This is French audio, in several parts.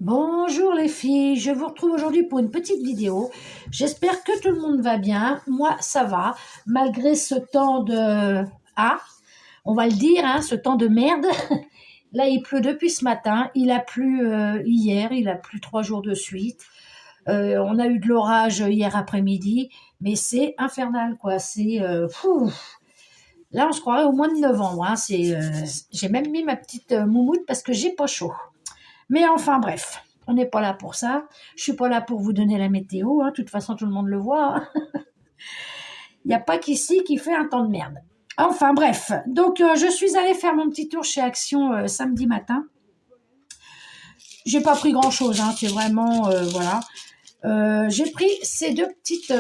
Bonjour les filles, je vous retrouve aujourd'hui pour une petite vidéo. J'espère que tout le monde va bien. Moi, ça va, malgré ce temps de... Ah, on va le dire, hein, ce temps de merde. Là, il pleut depuis ce matin. Il a plu hier, il a plu 3 jours de suite. On a eu de l'orage hier après-midi, mais c'est infernal, quoi. C'est... Là, on se croirait au mois de novembre. Hein. J'ai même mis ma petite moumoute parce que j'ai pas chaud. Mais enfin, bref, on n'est pas là pour ça. Je suis pas là pour vous donner la météo. Hein. De toute façon, tout le monde le voit. Hein. Il n'y a pas qu'ici qui fait un temps de merde. Enfin, bref. Donc, je suis allée faire mon petit tour chez Action samedi matin. J'ai pas pris grand-chose. Hein. C'est vraiment... voilà. J'ai pris ces deux petites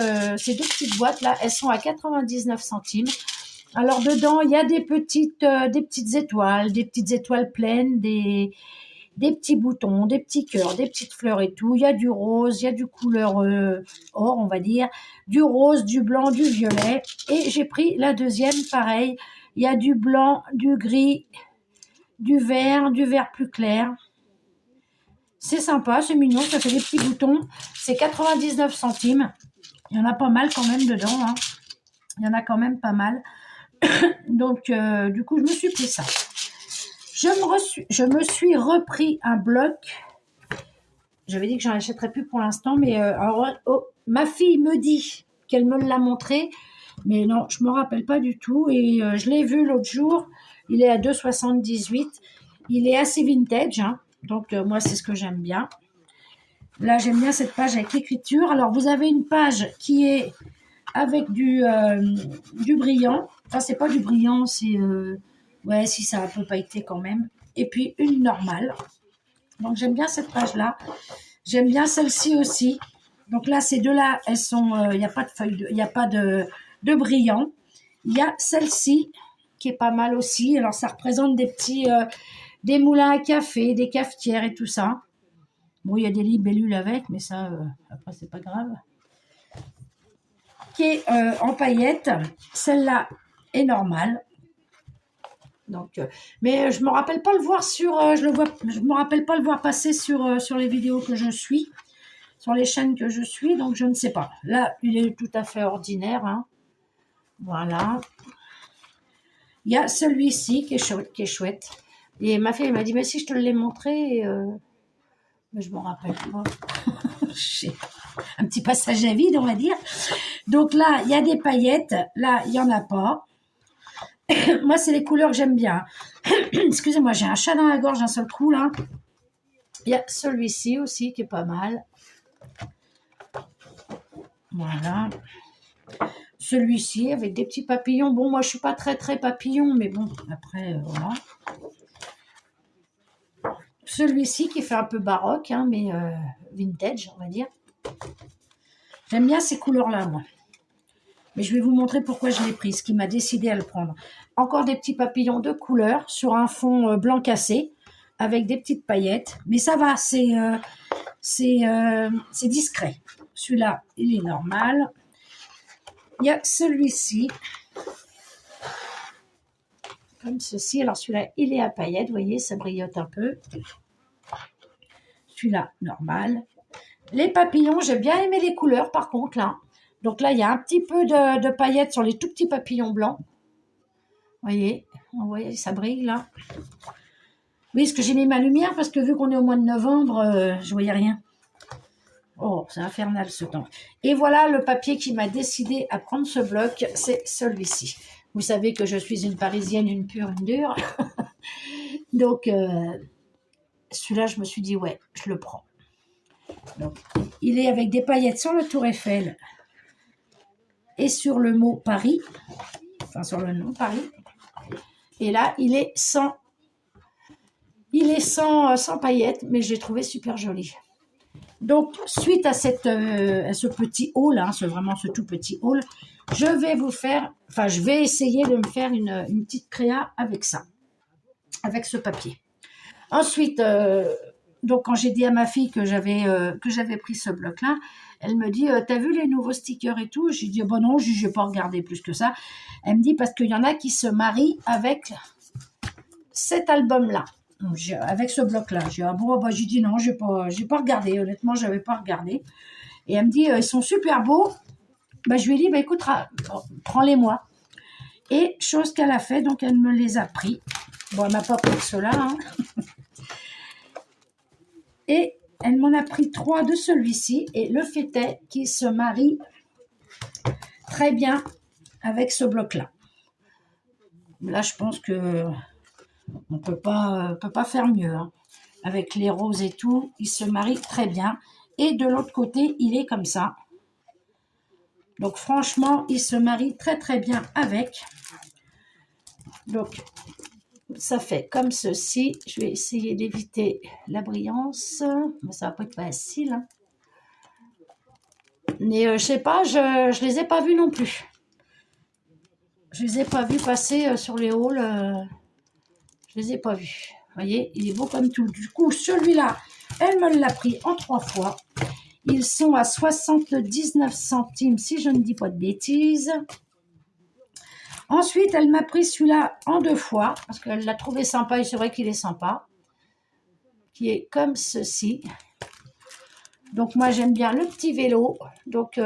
boîtes-là. Elles sont à 99 centimes. Alors, dedans, il y a des petites étoiles pleines, des petits boutons, des petits cœurs, des petites fleurs et tout. Il y a du rose, il y a du couleur or, on va dire, du rose, du blanc, du violet. Et j'ai pris la deuxième, pareil. Il y a du blanc, du gris, du vert plus clair. C'est sympa, c'est mignon, ça fait des petits boutons. C'est 99 centimes. Il y en a pas mal quand même dedans. Hein. Il y en a quand même pas mal. Donc, du coup, je me suis pris ça. Je me suis repris un bloc. J'avais dit que j'en achèterais plus pour l'instant, mais ma fille me dit qu'elle me l'a montré, mais non, je me rappelle pas du tout. Et je l'ai vu l'autre jour. Il est à 2,78. Il est assez vintage, hein, donc moi c'est ce que j'aime bien. Là, j'aime bien cette page avec l'écriture. Alors, vous avez une page qui est avec du brillant. Enfin, c'est pas du brillant, c'est ouais, si ça a un peu pailleté quand même. Et puis une normale. Donc j'aime bien cette page-là. J'aime bien celle-ci aussi. Donc là, ces deux-là, elles sont, il n'y a pas de feuille, il n'y a pas de brillant. Il y a celle-ci qui est pas mal aussi. Alors ça représente des moulins à café, des cafetières et tout ça. Bon, il y a des libellules avec, mais ça, après c'est pas grave. Qui est en paillettes. Celle-là est normale. Donc, mais je me rappelle pas le voir je me rappelle pas le voir passer sur les vidéos que je suis, sur les chaînes que je suis, donc je ne sais pas. Là, il est tout à fait ordinaire, hein. Voilà. Il y a celui-ci qui est chouette. Et ma fille m'a dit, mais si je te l'ai montré, mais je me rappelle pas. Un petit passage à vide, on va dire. Donc là, il y a des paillettes. Là, il y en a pas. Moi, c'est les couleurs que j'aime bien. Excusez-moi, j'ai un chat dans la gorge d'un seul coup, là. Il y a celui-ci aussi qui est pas mal. Voilà. Celui-ci avec des petits papillons. Bon, moi, je suis pas très papillon, mais bon, après, voilà. Celui-ci qui fait un peu baroque, hein, mais vintage, on va dire. J'aime bien ces couleurs-là, moi. Mais je vais vous montrer pourquoi je l'ai pris, ce qui m'a décidé à le prendre. Encore des petits papillons de couleur sur un fond blanc cassé, avec des petites paillettes. Mais ça va, c'est discret. Celui-là, il est normal. Il y a celui-ci, comme ceci. Alors celui-là, il est à paillettes, vous voyez, ça brillote un peu. Celui-là, normal. Les papillons, j'ai bien aimé les couleurs, par contre, là. Donc là, il y a un petit peu de paillettes sur les tout petits papillons blancs. Vous voyez, ça brille, là. Oui, parce que j'ai mis ma lumière, parce que vu qu'on est au mois de novembre, je voyais rien. Oh, c'est infernal ce temps. Et voilà le papier qui m'a décidé à prendre ce bloc, c'est celui-ci. Vous savez que je suis une Parisienne, une pure, une dure. Donc, celui-là, je me suis dit, ouais, je le prends. Donc, il est avec des paillettes sur le Tour Eiffel et sur le mot Paris, enfin sur le nom Paris. Et là, il est sans paillettes, mais je l'ai trouvé super joli. Donc, suite à ce petit haul, hein, vraiment ce tout petit haul, je vais essayer de me faire une petite créa avec ça, avec ce papier. Ensuite, donc quand j'ai dit à ma fille que j'avais pris ce bloc-là, elle me dit, t'as vu les nouveaux stickers et tout? J'ai dit, bon non, je n'ai pas regardé plus que ça. Elle me dit, parce qu'il y en a qui se marient avec cet album-là. avec ce bloc-là. J'ai dit, ah bon, bah, j'ai dit non, j'ai pas regardé. Honnêtement, j'avais pas regardé. Et elle me dit, ils sont super beaux. Bah, je lui ai dit, bah, écoute, prends-les-moi. Et chose qu'elle a fait, donc elle me les a pris. Bon, elle m'a pas pris que ceux-là. Hein. Et elle m'en a pris 3 de celui-ci. Et le fait est qu'il se marie très bien avec ce bloc-là. Là, je pense que on peut pas faire mieux. Hein. Avec les roses et tout, il se marie très bien. Et de l'autre côté, il est comme ça. Donc, franchement, il se marie très, très bien avec. Donc, ça fait comme ceci. Je vais essayer d'éviter la brillance. Mais ça va pas être facile. Hein. Mais je sais pas, je les ai pas vus non plus. Je les ai pas vus passer sur les halls. Je les ai pas vus. Vous voyez, il est beau comme tout. Du coup, celui-là, elle me l'a pris en 3 fois. Ils sont à 79 centimes, si je ne dis pas de bêtises. Ensuite, elle m'a pris celui-là en 2 fois, parce qu'elle l'a trouvé sympa, et c'est vrai qu'il est sympa. Qui est comme ceci. Donc, moi, j'aime bien le petit vélo. Donc,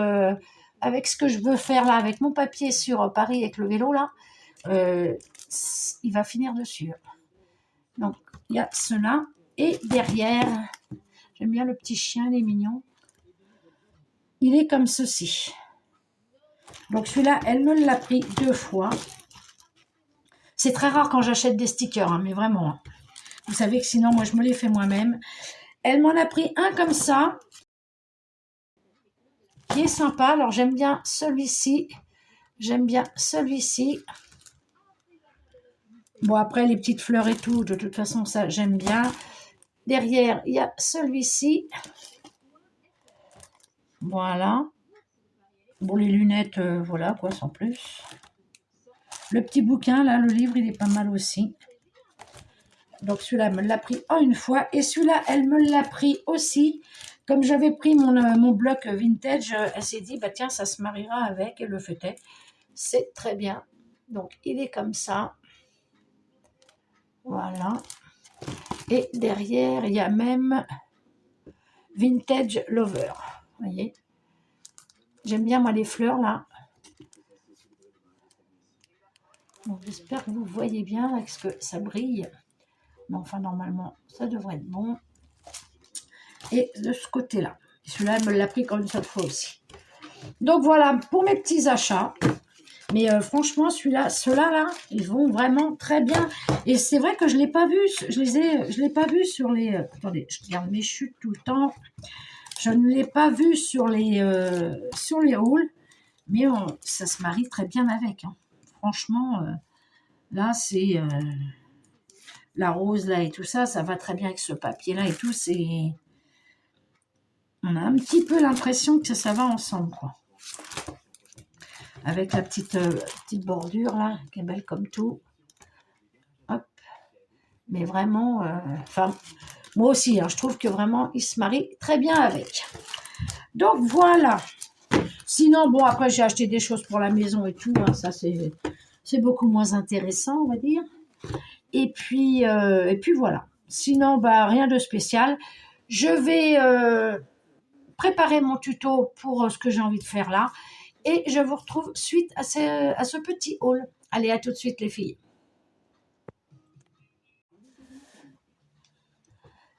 avec ce que je veux faire là, avec mon papier sur Paris, avec le vélo là, il va finir dessus. Donc, il y a cela. Et derrière, j'aime bien le petit chien, il est mignon. Il est comme ceci. Donc, celui-là, elle me l'a pris 2 fois. C'est très rare quand j'achète des stickers, hein, mais vraiment. Hein. Vous savez que sinon, moi, je me les fais moi-même. Elle m'en a pris un comme ça, qui est sympa. Alors, j'aime bien celui-ci. J'aime bien celui-ci. Bon, après, les petites fleurs et tout, de toute façon, ça, j'aime bien. Derrière, il y a celui-ci. Voilà. Bon, les lunettes, voilà, quoi, sans plus. Le petit bouquin, là, le livre, il est pas mal aussi. Donc, celui-là, elle me l'a pris en 1 fois. Et celui-là, elle me l'a pris aussi. Comme j'avais pris mon bloc vintage, elle s'est dit, bah tiens, ça se mariera avec. Et le feuillet. C'est très bien. Donc, il est comme ça. Voilà. Et derrière, il y a même Vintage Lover. Vous voyez? J'aime bien, moi, les fleurs, là. Donc, j'espère que vous voyez bien, parce que ça brille. Mais enfin, normalement, ça devrait être bon. Et de ce côté-là. Celui-là, elle me l'a pris comme une seule fois aussi. Donc, voilà, pour mes petits achats. Mais franchement, ceux-là, là, ils vont vraiment très bien. Et c'est vrai que je ne l'ai pas vu. Je l'ai pas vu sur les... attendez, je regarde mes chutes tout le temps. Je ne l'ai pas vu sur les hauls. Mais ça se marie très bien avec. Hein. Franchement, là, c'est... la rose, là, et tout ça, ça va très bien avec ce papier-là et tout. C'est... On a un petit peu l'impression que ça va ensemble, quoi. Avec la petite bordure, là, qui est belle comme tout. Hop. Mais vraiment, enfin, moi aussi, hein, je trouve que vraiment, il se marie très bien avec. Donc, voilà. Sinon, bon, après, j'ai acheté des choses pour la maison et tout. Hein, ça, c'est beaucoup moins intéressant, on va dire. Et puis voilà. Sinon, bah, rien de spécial. Je vais préparer mon tuto pour ce que j'ai envie de faire là. Et je vous retrouve suite à ce petit haul. Allez, à tout de suite les filles.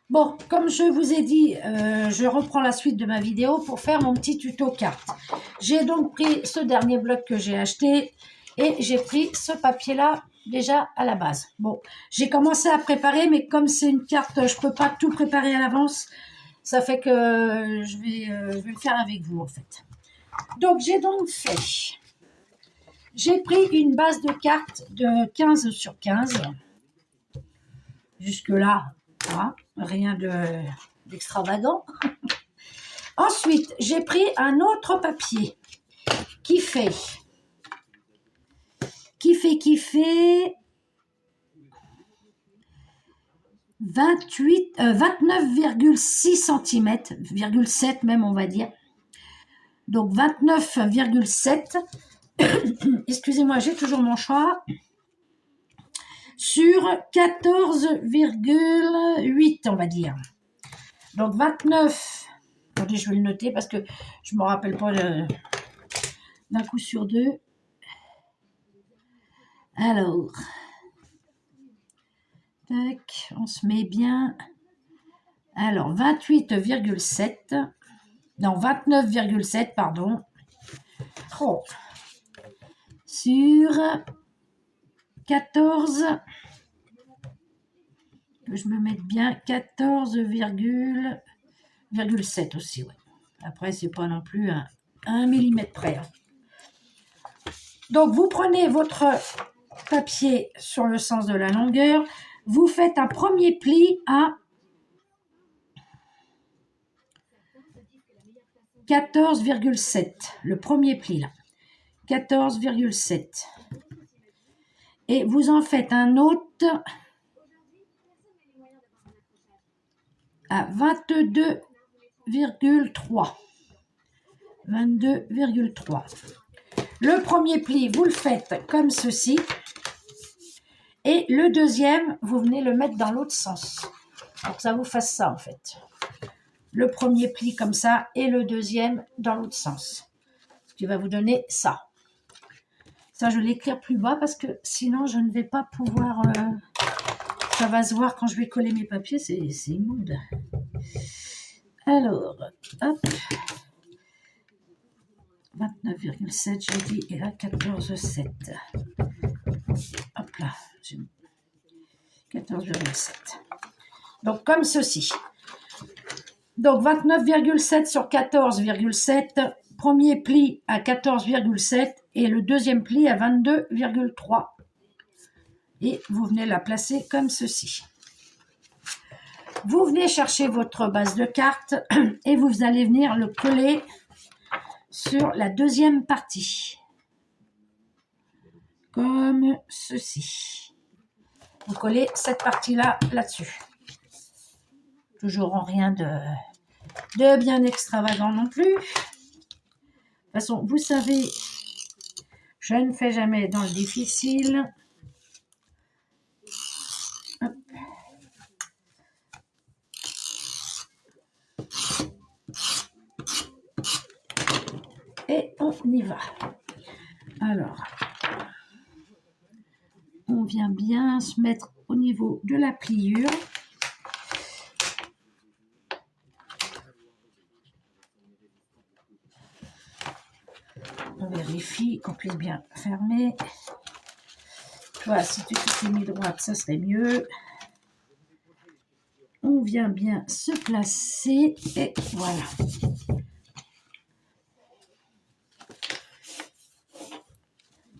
Bon, comme je vous ai dit, je reprends la suite de ma vidéo pour faire mon petit tuto carte. J'ai donc pris ce dernier bloc que j'ai acheté et j'ai pris ce papier-là déjà à la base. Bon, j'ai commencé à préparer, mais comme c'est une carte, je ne peux pas tout préparer à l'avance. Ça fait que je vais le faire avec vous en fait. Donc, j'ai pris une base de cartes de 15 sur 15. Jusque-là, hein, rien d'extravagant. Ensuite, j'ai pris un autre papier qui fait 29,6 cm, 7 même on va dire. Donc 29,7. Excusez-moi, j'ai toujours mon choix. sur 14,8, on va dire. Donc 29. Attendez, je vais le noter parce que je ne me rappelle pas d'un coup sur deux. Alors, tac, on se met bien. Alors, 28,7. Non, 29,7, pardon. Oh. Sur 14. Que je me mette bien. 14,7 aussi, ouais. Après, c'est pas non plus un millimètre près. Hein. Donc, vous prenez votre papier sur le sens de la longueur. Vous faites un premier pli à 14,7. Le premier pli, là. 14,7. Et vous en faites un autre à 22,3. 22,3. Le premier pli, vous le faites comme ceci. Et le deuxième, vous venez le mettre dans l'autre sens. Pour que ça vous fasse ça, en fait. Le premier pli comme ça et le deuxième dans l'autre sens. Ce qui va vous donner ça. Ça, je l'écrire plus bas parce que sinon, je ne vais pas pouvoir... ça va se voir quand je vais coller mes papiers. C'est immonde. Alors, hop. 29,7, j'ai dit, et là, 14,7. Hop là. 14,7. Donc, comme ceci. Donc, 29,7 sur 14,7. Premier pli à 14,7 et le deuxième pli à 22,3. Et vous venez la placer comme ceci. Vous venez chercher votre base de carte et vous allez venir le coller sur la deuxième partie. Comme ceci. Vous collez cette partie-là, là-dessus. Toujours en rien de bien extravagant non plus. De toute façon, vous savez, je ne fais jamais dans le difficile. Hop. Et on y va. Alors, on vient bien se mettre au niveau de la pliure. On vérifie qu'on puisse bien fermer. Voilà, si tu t'es mis droite, ça serait mieux. On vient bien se placer et voilà.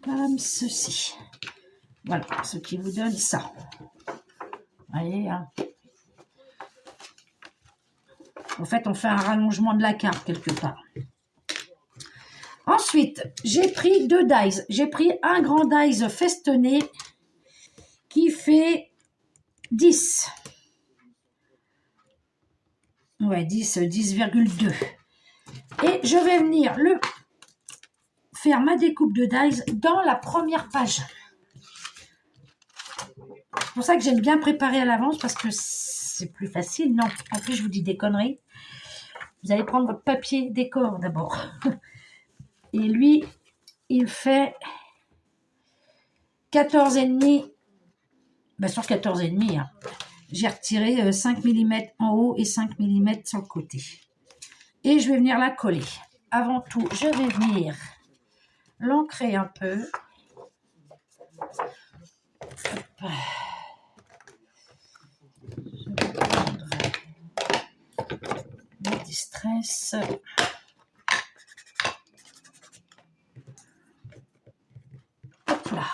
Comme ceci. Voilà, ce qui vous donne ça. Voyez, hein. En fait, on fait un rallongement de la carte quelque part. Ensuite, j'ai pris 2 dies. J'ai pris un grand dies festonné qui fait 10. Ouais, 10,2. Et je vais venir faire ma découpe de dies dans la première page. C'est pour ça que j'aime bien préparer à l'avance parce que c'est plus facile. Non, en plus, je vous dis des conneries. Vous allez prendre votre papier décor d'abord. Et lui, il fait 14,5. Ben sur 14,5, hein. J'ai retiré 5 mm en haut et 5 mm sur le côté. Et je vais venir la coller. Avant tout, je vais venir l'ancrer un peu. Hop. Je vais prendre le distress. Hop là.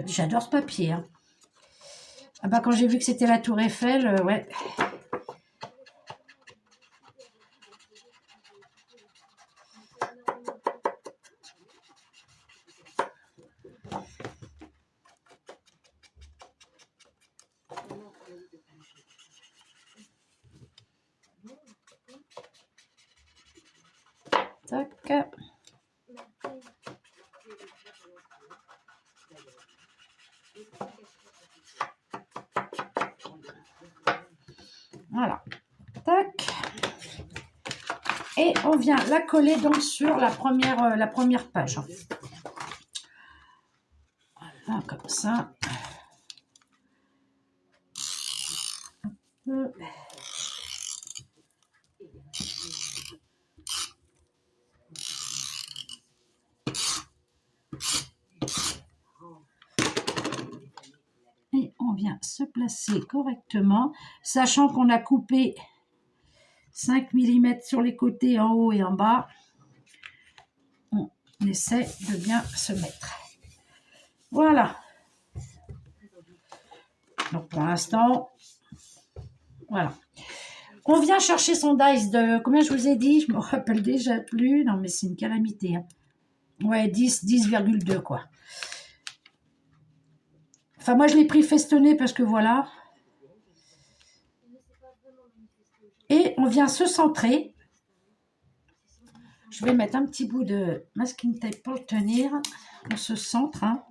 J'adore ce papier. Hein. Ah bah quand j'ai vu que c'était la Tour Eiffel, ouais. Tac. Voilà. Tac. Et on vient la coller donc sur la première page. Voilà, comme ça. Et on vient se placer correctement, sachant qu'on a coupé 5 mm sur les côtés en haut et en bas. On essaie de bien se mettre. Voilà. Donc pour l'instant, voilà. On vient chercher son dice de, combien je vous ai dit? Je me rappelle déjà plus. Non mais c'est une calamité. Hein. Ouais, 10,2 quoi. Enfin moi je l'ai pris festonné parce que voilà. Et on vient se centrer. Je vais mettre un petit bout de masking tape pour le tenir. On se centre. Hein.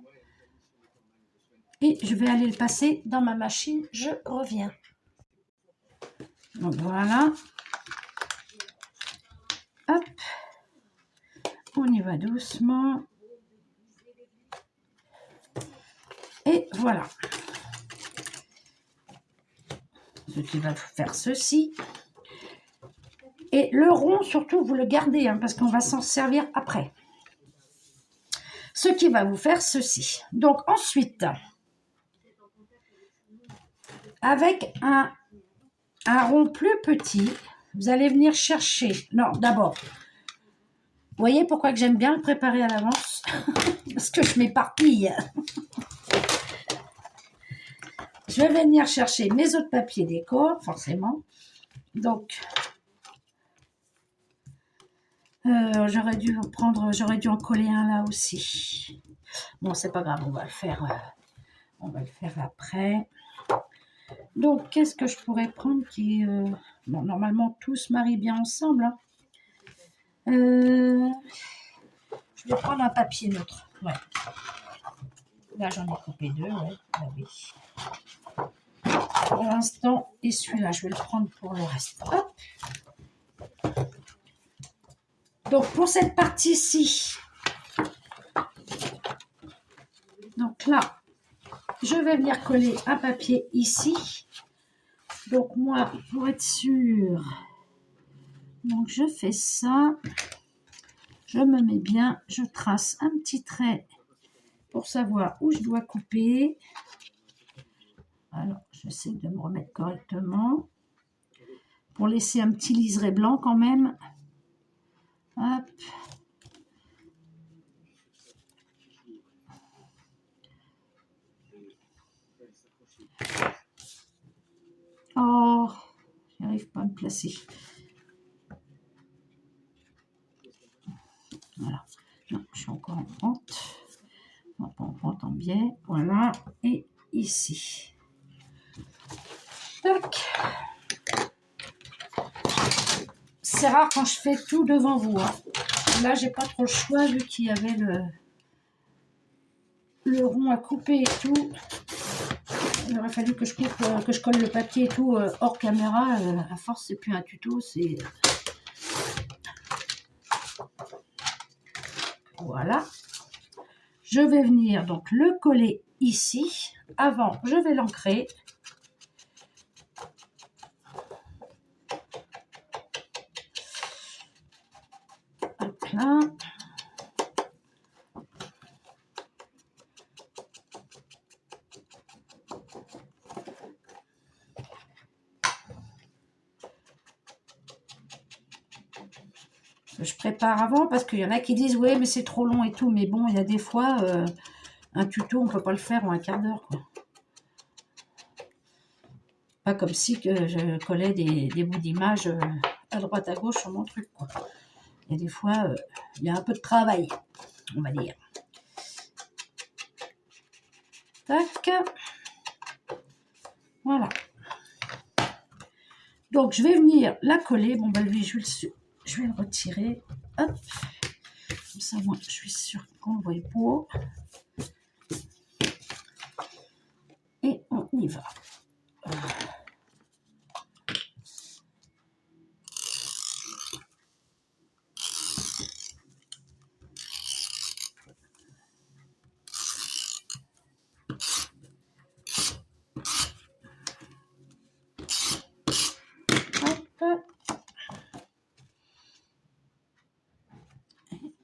Et je vais aller le passer dans ma machine. Je reviens. Donc voilà. Hop. On y va doucement. Et voilà. Ce qui va faire ceci. Et le rond, surtout, vous le gardez, hein, parce qu'on va s'en servir après. Ce qui va vous faire ceci. Donc ensuite, avec un rond plus petit, vous allez venir chercher. Non, d'abord, vous voyez pourquoi que j'aime bien le préparer à l'avance? Parce que je m'éparpille. Je vais venir chercher mes autres papiers déco, forcément. Donc, j'aurais dû en coller un là aussi. Bon, c'est pas grave, on va le faire après. Donc, qu'est-ce que je pourrais prendre qui... bon, normalement, tout se marie bien ensemble. Hein. Je vais prendre un papier neutre. Ouais. Là, j'en ai coupé 2. Ouais. Ah, oui. Pour l'instant, et celui-là, je vais le prendre pour le reste. Hop. Donc, pour cette partie-ci, donc là, je vais venir coller un papier ici. Donc, moi, pour être sûre, donc je fais ça. Je me mets bien, je trace un petit trait pour savoir où je dois couper. Alors, j'essaie de me remettre correctement pour laisser un petit liseré blanc quand même. Hop. Oh, j'arrive pas à me placer. Voilà. Non, je suis encore en pente. Non, pas en pente, en biais. Voilà. Et ici. Tac. C'est rare quand je fais tout devant vous. Hein. Là, j'ai pas trop le choix vu qu'il y avait le rond à couper et tout. Il aurait fallu que je coupe, que je colle le papier et tout hors caméra. À force, c'est plus un tuto, c'est... Voilà. Je vais venir donc le coller ici. Avant, je vais l'ancrer. Hop là. Je prépare avant parce qu'il y en a qui disent ouais mais c'est trop long et tout, mais bon il y a des fois un tuto on peut pas le faire en un quart d'heure quoi. Pas comme si que je collais des bouts d'images à droite à gauche sur mon truc quoi. Il y a des fois il y a un peu de travail on va dire. Tac. Voilà. Donc je vais venir la coller. Bon ben lui je vais le retirer. Hop. Comme ça, moi, je suis sûre qu'on ne voit pas. Et on y va.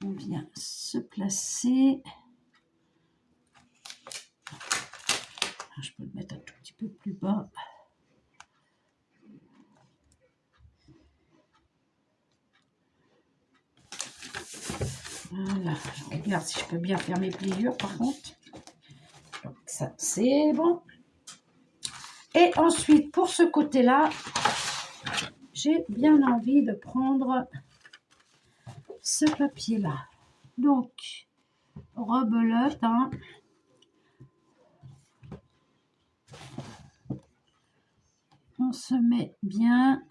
On vient se placer. Je peux le mettre un tout petit peu plus bas. Voilà, je regarde si je peux bien faire mes pliures par contre. Donc ça, c'est bon. Et ensuite, pour ce côté-là, j'ai bien envie de prendre ce papier-là. Donc, rebelote, hein. On se met bien.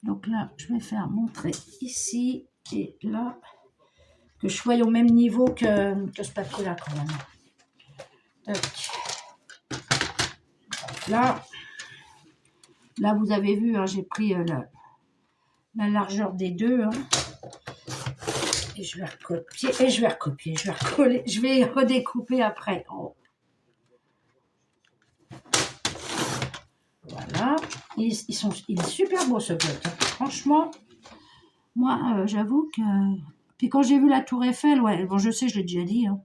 Donc là, je vais faire montrer ici et là, que je sois au même niveau que ce papier-là quand même. Donc, là, vous avez vu, hein, j'ai pris la largeur des deux. Hein. Et je vais recopier, et je vais recopier, je vais recoller, je vais redécouper après. Oh. Voilà. Il est super beau ce bloc. Hein. Franchement, moi, j'avoue que... Puis quand j'ai vu la Tour Eiffel, ouais, bon, je sais, je l'ai déjà dit, hein,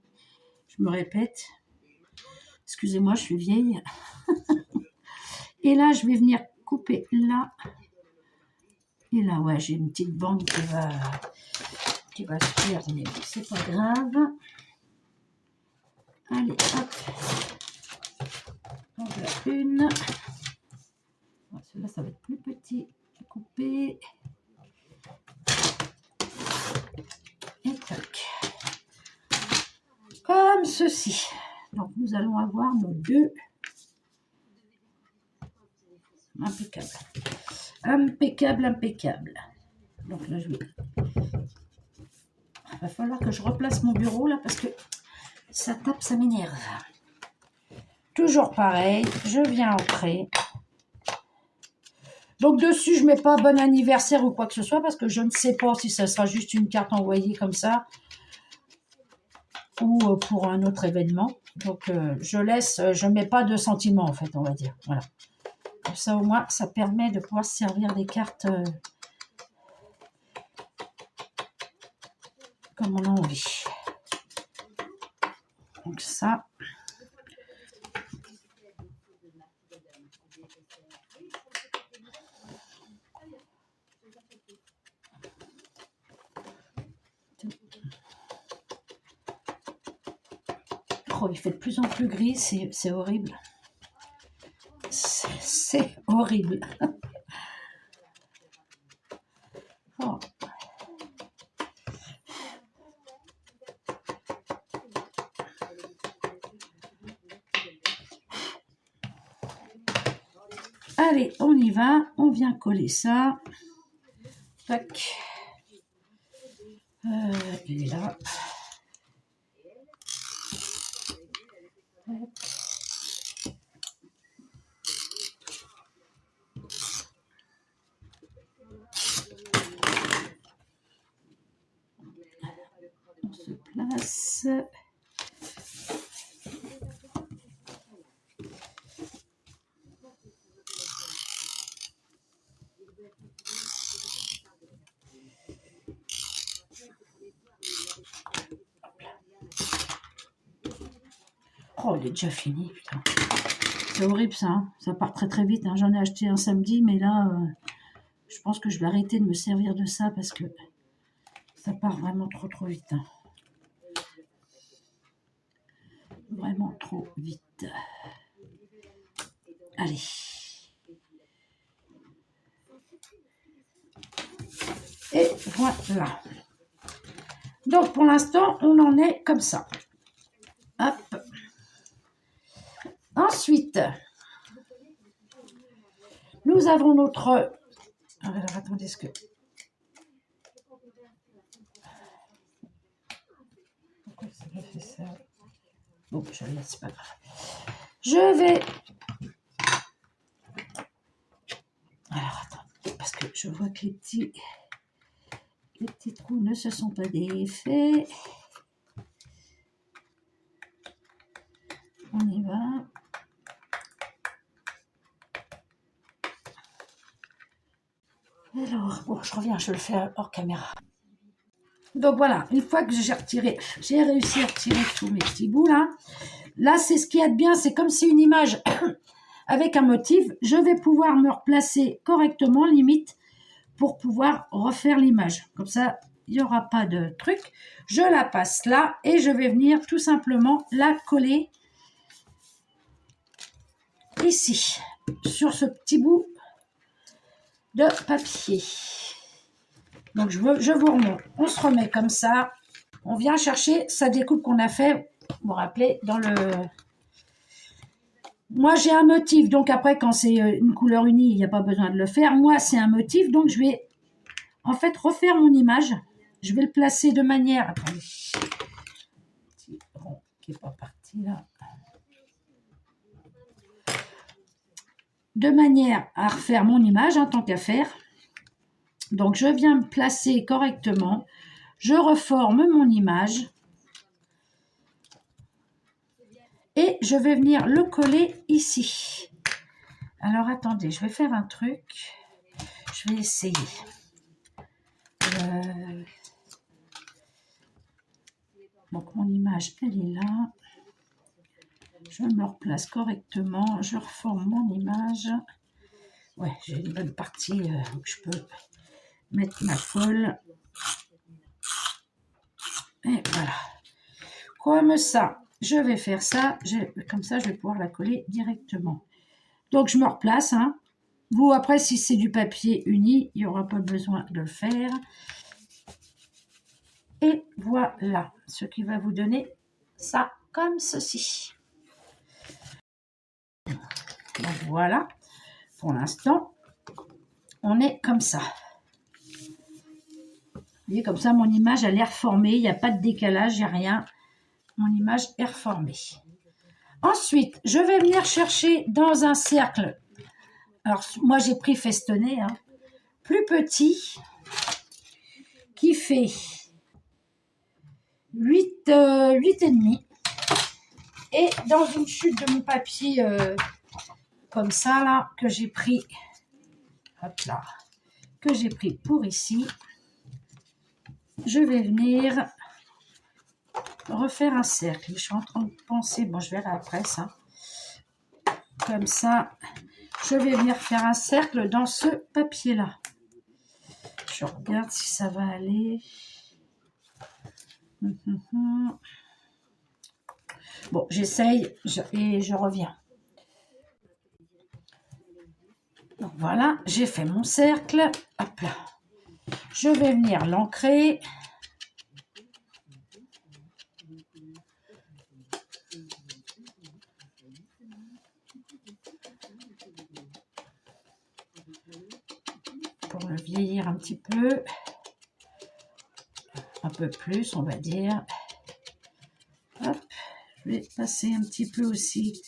je me répète. Excusez-moi, je suis vieille. Et là, je vais venir couper là. Et là, ouais, j'ai une petite bande qui va se faire, mais c'est pas grave. Allez, hop. On a une. Celui-là, ça va être plus petit. Je vais couper. Et tac. Comme ceci. Donc, nous allons avoir nos deux. Impeccable. Impeccable, impeccable. Donc là, il va falloir que je replace mon bureau là parce que ça tape, ça m'énerve. Toujours pareil, je viens ancrer. Donc dessus, je ne mets pas bon anniversaire ou quoi que ce soit parce que je ne sais pas si ça sera juste une carte envoyée comme ça ou pour un autre événement. Donc je laisse, je ne mets pas de sentiment en fait, on va dire. Voilà. Comme ça au moins, ça permet de pouvoir se servir des cartes comme on a envie. Donc ça. Oh, il fait de plus en plus gris, c'est horrible. C'est horrible. Oh. Allez, on y va. On vient coller ça. Tac. Il est là. On se place. Oh, il est déjà fini, putain. C'est horrible ça, hein. Ça part très très vite. Hein. J'en ai acheté un samedi, mais là, je pense que je vais arrêter de me servir de ça parce que ça part vraiment trop trop vite. Hein. Vraiment trop vite. Allez. Et voilà. Donc pour l'instant, on en est comme ça. Hop. Ensuite, nous avons notre... Alors attendez, ce que... ça. Bon, je le laisse, c'est pas grave. Je vais... Alors, attends, parce que je vois que les petits trous ne se sont pas défaits. On y va. Alors, bon, je reviens, je le fais hors caméra. Donc voilà, une fois que j'ai réussi à retirer tous mes petits bouts là. Là, c'est ce qu'il y a de bien, c'est comme c'est une image avec un motif, je vais pouvoir me replacer correctement, limite, pour pouvoir refaire l'image. Comme ça, il n'y aura pas de truc. Je la passe là et je vais venir tout simplement la coller ici, sur ce petit bout de papier. Donc, je vous remonte. On se remet comme ça. On vient chercher sa découpe qu'on a fait, vous vous rappelez, dans le... Moi, j'ai un motif, donc après, quand c'est une couleur unie, il n'y a pas besoin de le faire. Moi, c'est un motif, donc je vais en fait refaire mon image. Je vais le placer de manière... Attendez. Petit rond qui n'est pas parti là. De manière à refaire mon image, tant qu'à faire. Donc, je viens me placer correctement. Je reforme mon image. Et je vais venir le coller ici. Alors, attendez, je vais faire un truc. Je vais essayer. Donc, mon image, elle est là. Je me replace correctement. Je reforme mon image. Ouais, j'ai une bonne partie où je peux mettre ma colle. Et voilà. Comme ça, je vais faire ça. Comme ça, je vais pouvoir la coller directement. Donc, je me replace. Hein. Vous, après, si c'est du papier uni, il n'y aura pas besoin de le faire. Et voilà, ce qui va vous donner ça comme ceci. Donc, voilà. Pour l'instant, on est comme ça. Vous voyez, comme ça, mon image a l'air formée. Il n'y a pas de décalage, il n'y a rien. Mon image est reformée. Ensuite, je vais venir chercher dans un cercle. Alors, moi, j'ai pris festonné, hein, plus petit, qui fait 8,5. Et dans une chute de mon papier comme ça, là, que j'ai pris, hop là, que j'ai pris pour ici, je vais venir refaire un cercle. Je suis en train de penser, bon, je verrai après ça. Comme ça, je vais venir faire un cercle dans ce papier-là. Je regarde si ça va aller. Bon, j'essaye et je reviens. Donc voilà, j'ai fait mon cercle. Hop là. Je vais venir l'ancrer. Pour le vieillir un petit peu. Un peu plus, on va dire. Hop, je vais passer un petit peu aussi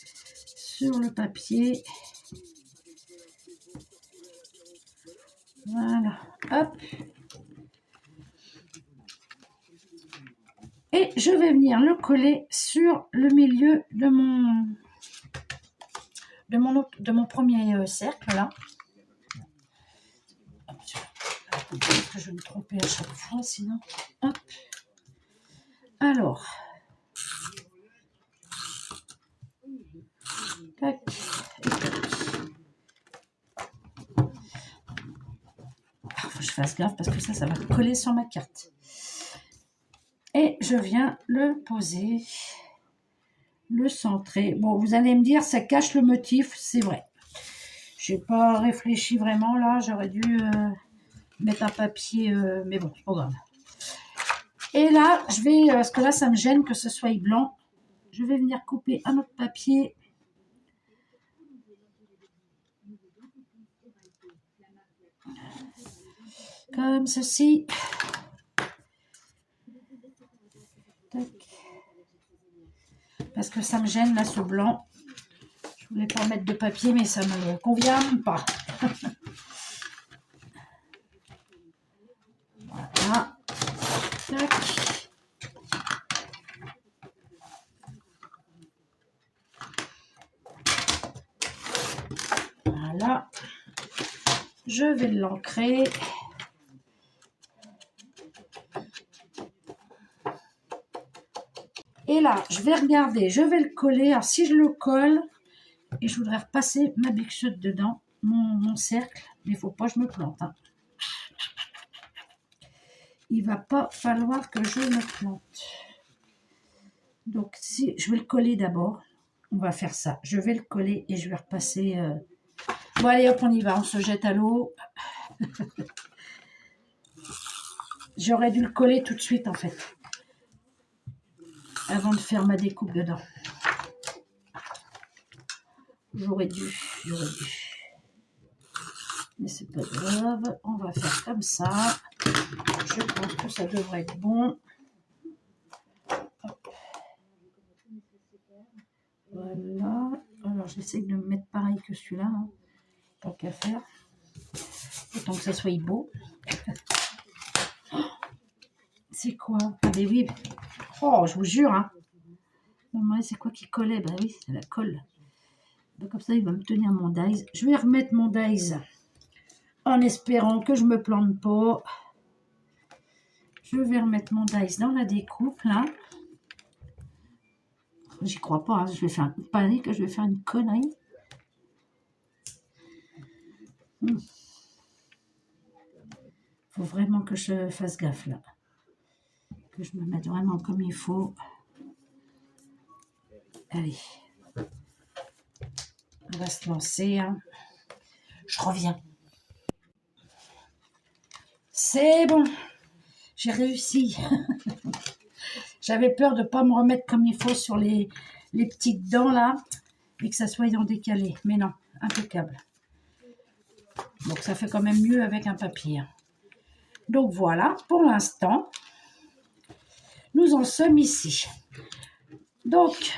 sur le papier. Voilà, hop. Et je vais venir le coller sur le milieu de mon premier cercle là. Je vais me tromper à chaque fois sinon. Hop. Alors. Tac. Faut que je fasse gaffe parce que ça va coller sur ma carte. Et je viens le poser, le centrer. Bon, vous allez me dire, ça cache le motif, c'est vrai. Je n'ai pas réfléchi vraiment là, j'aurais dû mettre un papier, mais bon, c'est pas grave. Et là, je vais, parce que là, ça me gêne que ce soit blanc, je vais venir couper un autre papier. Comme ceci. Tac. Parce que ça me gêne, là, ce blanc. Je voulais pas mettre de papier, mais ça ne me convient pas. Voilà. Tac. Voilà. Je vais l'ancrer. Et là, je vais regarder, je vais le coller. Alors, si je le colle, et je voudrais repasser ma Big Shot dedans, mon cercle, mais il ne faut pas que je me plante. Hein. Il va pas falloir que je me plante. Donc, si je vais le coller d'abord, on va faire ça. Je vais le coller et je vais repasser. Bon, allez, hop, on y va. On se jette à l'eau. J'aurais dû le coller tout de suite, en fait, avant de faire ma découpe dedans. J'aurais dû. Mais c'est pas grave. On va faire comme ça. Je pense que ça devrait être bon. Hop. Voilà. Alors, j'essaie de me mettre pareil que celui-là. Hein. Tant qu'à faire. Autant que ça soit beau. C'est quoi? Ah, mais oui. Oh, je vous jure. Hein. C'est quoi qui collait? Bah oui, c'est la colle. Donc, comme ça, il va me tenir mon dies. Je vais remettre mon dies en espérant que je me plante pas. Je vais remettre mon dice dans la découpe, là. J'y crois pas, hein. Je vais faire une panique, je vais faire une connerie. Faut vraiment que je fasse gaffe, là. Que je me mette vraiment comme il faut. Allez. On va se lancer, hein. Je reviens. C'est bon. J'ai réussi. J'avais peur de ne pas me remettre comme il faut sur les petites dents là et que ça soit en décalé. Mais non, impeccable. Donc ça fait quand même mieux avec un papier. Donc voilà, pour l'instant, nous en sommes ici. Donc,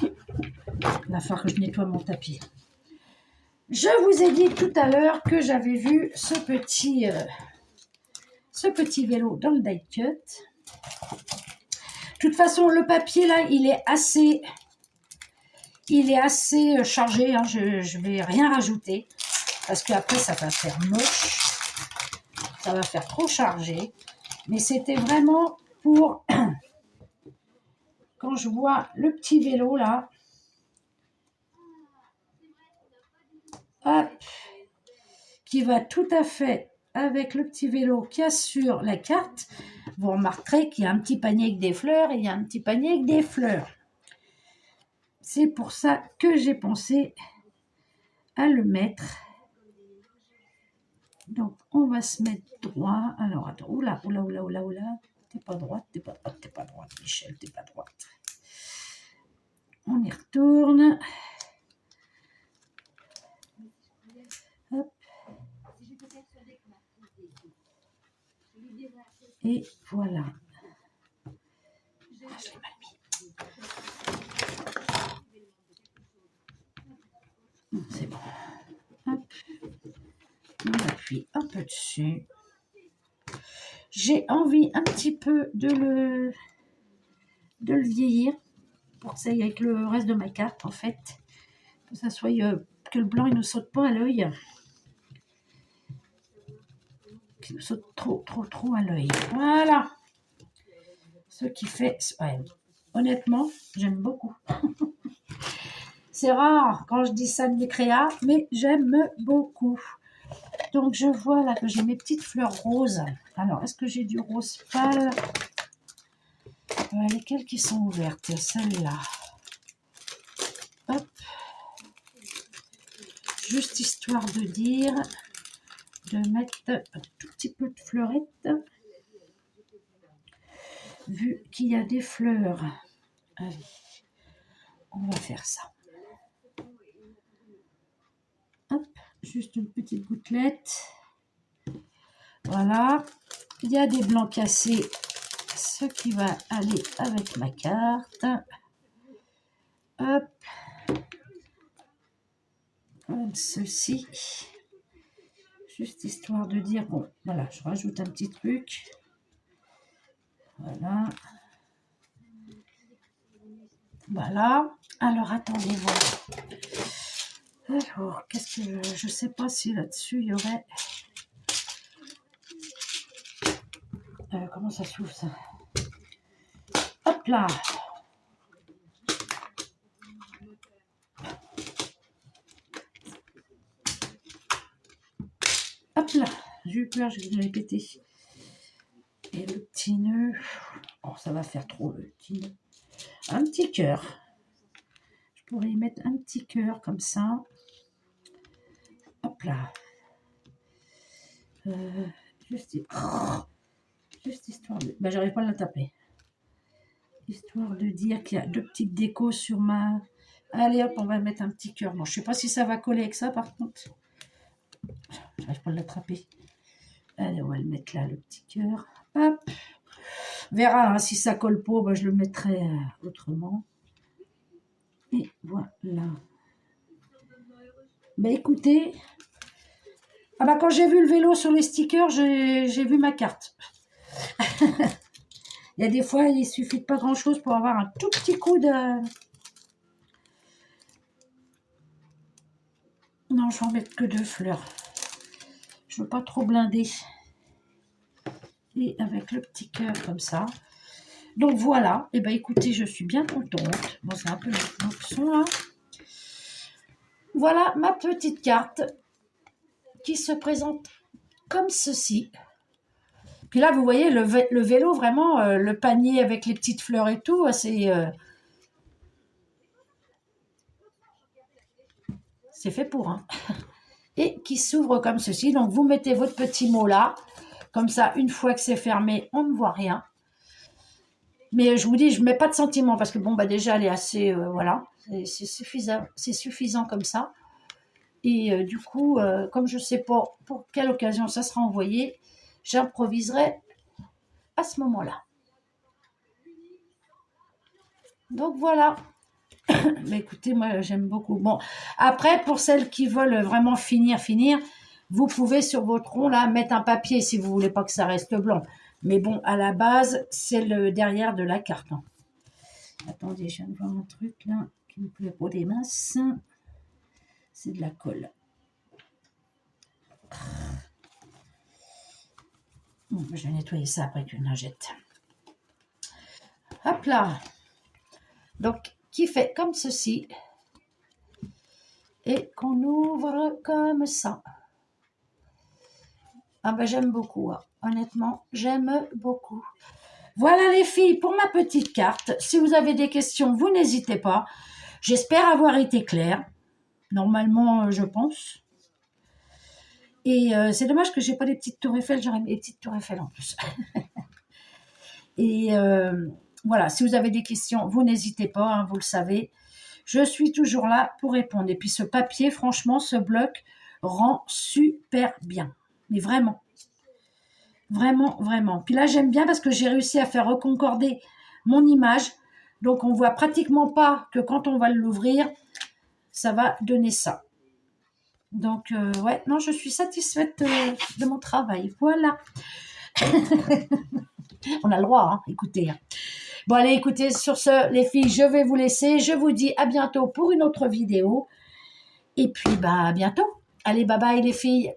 il va falloir que je nettoie mon tapis. Je vous ai dit tout à l'heure que j'avais vu ce petit vélo dans le die cut. De toute façon, le papier là, il est assez chargé. Hein. Je vais rien rajouter parce qu'après ça va faire moche. Ça va faire trop chargé. Mais c'était vraiment pour quand je vois le petit vélo là. Hop, qui va tout à fait avec le petit vélo qu'il y a sur la carte. Vous remarquerez qu'il y a un petit panier avec des fleurs et il y a un petit panier avec des fleurs. C'est pour ça que j'ai pensé à le mettre. Donc, on va se mettre droit. Alors, attends, oula. T'es pas droite, Michel, t'es pas droite. On y retourne. Hop. Et voilà. Ah, je l'ai mal mis. C'est bon. Hop. On appuie un peu dessus. J'ai envie un petit peu de le vieillir pour que ça aille avec le reste de ma carte en fait. Que ça soit que le blanc il ne saute pas à l'œil. Qu'il ne saute trop à l'œil. Voilà. Ce qui fait, ouais, honnêtement, j'aime beaucoup. C'est rare quand je dis ça de mes créas, mais j'aime beaucoup. Donc, je vois là que j'ai mes petites fleurs roses. Alors, est-ce que j'ai du rose pâle? Lesquelles qui sont ouvertes? Celle-là. Hop. Juste histoire de dire, de mettre un tout petit peu de fleurettes. Vu qu'il y a des fleurs. Allez, on va faire ça. Hop, juste une petite gouttelette. Voilà. Il y a des blancs cassés, ce qui va aller avec ma carte. Hop. Comme ceci. Juste histoire de dire, bon, voilà, je rajoute un petit truc. Voilà. Voilà. Alors, attendez voir. Alors, qu'est-ce que... Je ne sais pas si là-dessus, il y aurait... comment ça s'ouvre, ça? Hop là. Hop là. J'ai eu peur, je vais péter. Et le petit nœud... Oh, ça va faire trop, le petit nœud. Un petit cœur. Je pourrais y mettre un petit cœur, comme ça. Hop là. Juste histoire de... Ben, j'arrive pas à la taper. Histoire de dire qu'il y a deux petites décos sur ma... Allez hop, on va mettre un petit cœur. Bon, je sais pas si ça va coller avec ça, par contre. J'arrive pas à l'attraper. Allez, on va le mettre là, le petit cœur. Hop. On verra, hein, si ça colle pas, ben, je le mettrai autrement. Et voilà. Ben, écoutez... Ah bah quand j'ai vu le vélo sur les stickers, j'ai vu ma carte. Il y a des fois, il suffit de pas grand-chose pour avoir un tout petit coup de... Non, je vais en mettre que 2 fleurs. Je veux pas trop blinder. Et avec le petit cœur comme ça. Donc voilà. Et ben écoutez, je suis bien contente. Bon, c'est un peu le son là. Voilà ma petite carte qui se présente comme ceci. Puis là, vous voyez le vélo, vraiment, le panier avec les petites fleurs et tout, c'est fait pour, hein. Et qui s'ouvre comme ceci. Donc, vous mettez votre petit mot là. Comme ça, une fois que c'est fermé, on ne voit rien. Mais je vous dis, je ne mets pas de sentiment parce que, bon, bah déjà, elle est assez... voilà, c'est suffisant comme ça. Et du coup, comme je ne sais pas pour quelle occasion ça sera envoyé, j'improviserai à ce moment-là. Donc, voilà. Mais écoutez, moi, j'aime beaucoup. Bon, après, pour celles qui veulent vraiment finir, vous pouvez sur votre rond, là, mettre un papier si vous voulez pas que ça reste blanc. Mais bon, à la base, c'est le derrière de la carte. Hein. Attendez, je viens de voir un truc, là, qui me plaît pour des masses. C'est de la colle. Bon, je vais nettoyer ça après avec une lingette. Hop là. Donc, qui fait comme ceci. Et qu'on ouvre comme ça. Ah ben j'aime beaucoup, hein. Honnêtement, j'aime beaucoup. Voilà les filles pour ma petite carte. Si vous avez des questions, vous n'hésitez pas. J'espère avoir été claire. Normalement, je pense. Et c'est dommage que j'ai pas des petites tours Eiffel. J'aurais mis des petites tours Eiffel en plus. Et voilà, si vous avez des questions, vous n'hésitez pas, hein, vous le savez. Je suis toujours là pour répondre. Et puis ce papier, franchement, ce bloc rend super bien. Mais vraiment. Vraiment, vraiment. Puis là, j'aime bien parce que j'ai réussi à faire reconcorder mon image. Donc, on voit pratiquement pas que quand on va l'ouvrir, ça va donner ça. Donc, ouais, non, je suis satisfaite de mon travail. Voilà. On a le droit, hein, écoutez. Bon, allez, écoutez, sur ce, les filles, je vais vous laisser. Je vous dis à bientôt pour une autre vidéo. Et puis, bah, à bientôt. Allez, bye bye les filles.